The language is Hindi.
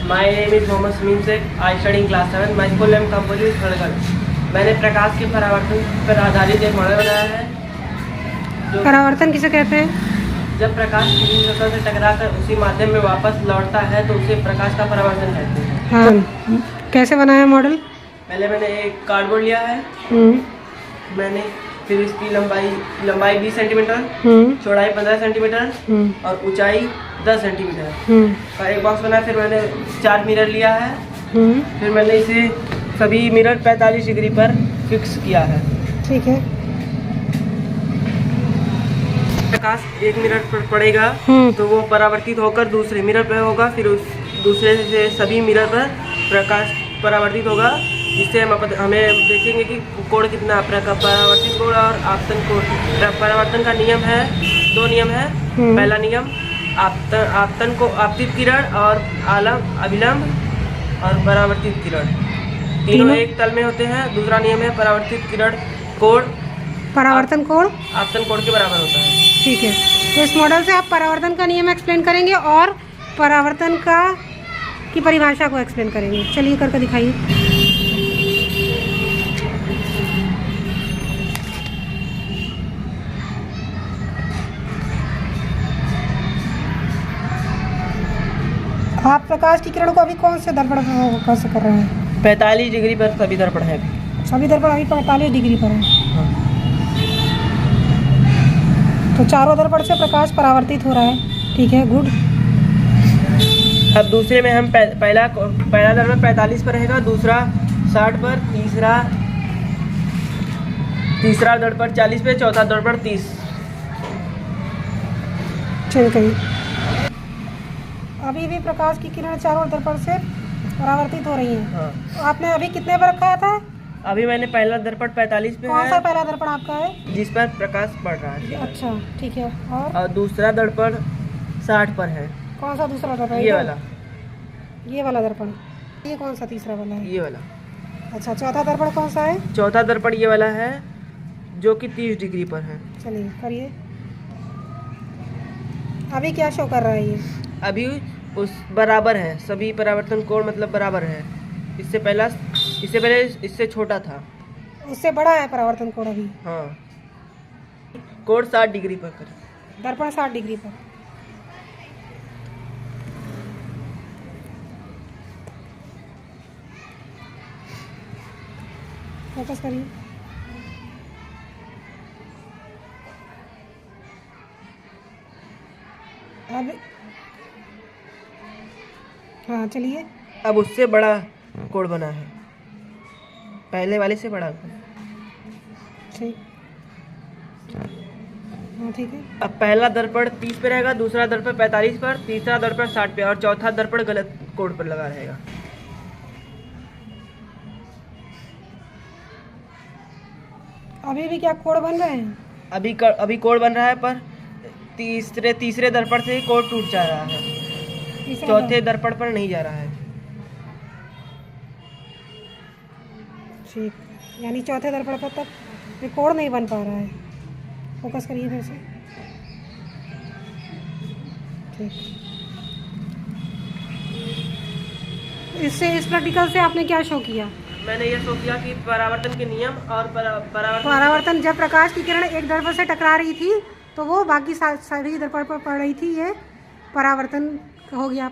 My name is Mohammad Samim Shaikh. I study in class 7। My school name composite Khadgal. मैंने प्रकाश के परावर्तन पर आधारित एक मॉडल बनाया है। परावर्तन किसे कहते हैं? जब प्रकाश किसी सतह से टकराकर उसी माध्यम में वापस लौटता है तो उसे प्रकाश का परावर्तन कहते हैं। हाँ, कैसे बनाया मॉडल? पहले मैंने एक कार्डबोर्ड लिया है। मैंने फिर इसकी लंबाई 20 सेंटीमीटर, चौड़ाई 15 सेंटीमीटर और ऊंचाई 10 सेंटीमीटर का एक बॉक्स बनाया। फिर मैंने 4 मिरर लिया है। फिर मैंने इसे सभी मिरर 45 डिग्री पर फिक्स किया है। ठीक है। प्रकाश एक मिरर पर पड़ेगा तो वो परावर्तित होकर दूसरे मिरर पर होगा। फिर उस दूसरे से सभी मिरर पर प्रकाश परावर्तित होगा, जिससे हमें देखेंगे कि कोण कितना परावर्तित कोण और आपतन कोण। परावर्तन का नियम है, 2 नियम है। पहला नियम आपतन को आपतित किरण और अभिलंब और परावर्तित किरण तीनों एक तल में होते हैं। दूसरा नियम है परावर्तित किरण कोण परावर्तन कोण आपतन कोण के बराबर होता है। ठीक है, तो इस मॉडल से आप परावर्तन का नियम एक्सप्लेन करेंगे और परावर्तन की परिभाषा को एक्सप्लेन करेंगे। चलिए करके दिखाइए। आप प्रकाश की किरण को अभी कौन से दर्पण से कर रहे हैं? 45 डिग्री पर सभी दर्पण है। सभी दर्पण अभी 45 डिग्री पर है। तो चारों दर्पण से प्रकाश परावर्तित हो रहा है। ठीक है, गुड। अब दूसरे में हम पहला दर्पण 45 पर रहेगा, दूसरा 60 पर, तीसरा दर्पण 40 पे, चौथा दर्पण 30। ठीक है। अभी भी प्रकाश की किरण चारों दर्पण से परावर्तित हो रही है। हाँ। तो आपने अभी कितने पर रखा था? अभी मैंने पहला दर्पण 45 पे कौन है। सा पहला दर्पण आपका है? जिस पर प्रकाश पड़ रहा है। अच्छा, ठीक है। और दूसरा दर्पण 60 पर है। कौन सा दूसरा दर्पण? ये वाला दर्पण। ये कौन सा तीसरा वाला है? ये वाला। अच्छा, चौथा दर्पण कौन सा है? चौथा दर्पण ये वाला है जो कि 30 डिग्री पर है। चलिए करिए। अभी क्या शो कर रहा है ये? अभी उस बराबर है, सभी परावर्तन कोण मतलब बराबर है। इससे पहले इससे छोटा था। उससे बड़ा है परावर्तन कोण अभी। हाँ, कोण 60 डिग्री पर करें। दर्पण 60 डिग्री पर। फोकस करिए। अब हाँ, चलिए। अब उससे बड़ा कोण बना है, पहले वाले से बड़ा। ठीक। हाँ, ठीक है। अब पहला दर्पण 30 पे रहेगा, दूसरा दर्पण 45 पर, तीसरा दर्पण 60 पे और चौथा दर्पण गलत कोण पर लगा रहेगा। अभी भी क्या कोण बन रहे हैं? अभी कोण बन रहा है, पर तीसरे दर्पण से ही कोण टूट जा रहा है, चौथे दर्पण पर नहीं जा रहा है। ठीक, यानी चौथे दर्पण पर तक ये कोण नहीं बन पा रहा है। फोकस करिए फिर से। ठीक। इस प्रैक्टिकल से आपने क्या शो किया? मैंने ये शो किया कि परावर्तन के नियम और परावर्तन जब प्रकाश की किरण एक दर्पण से टकरा रही थी तो वो बाकी सभी दर्पण पर पड़ रही थी। ये परावर्तन हो गया।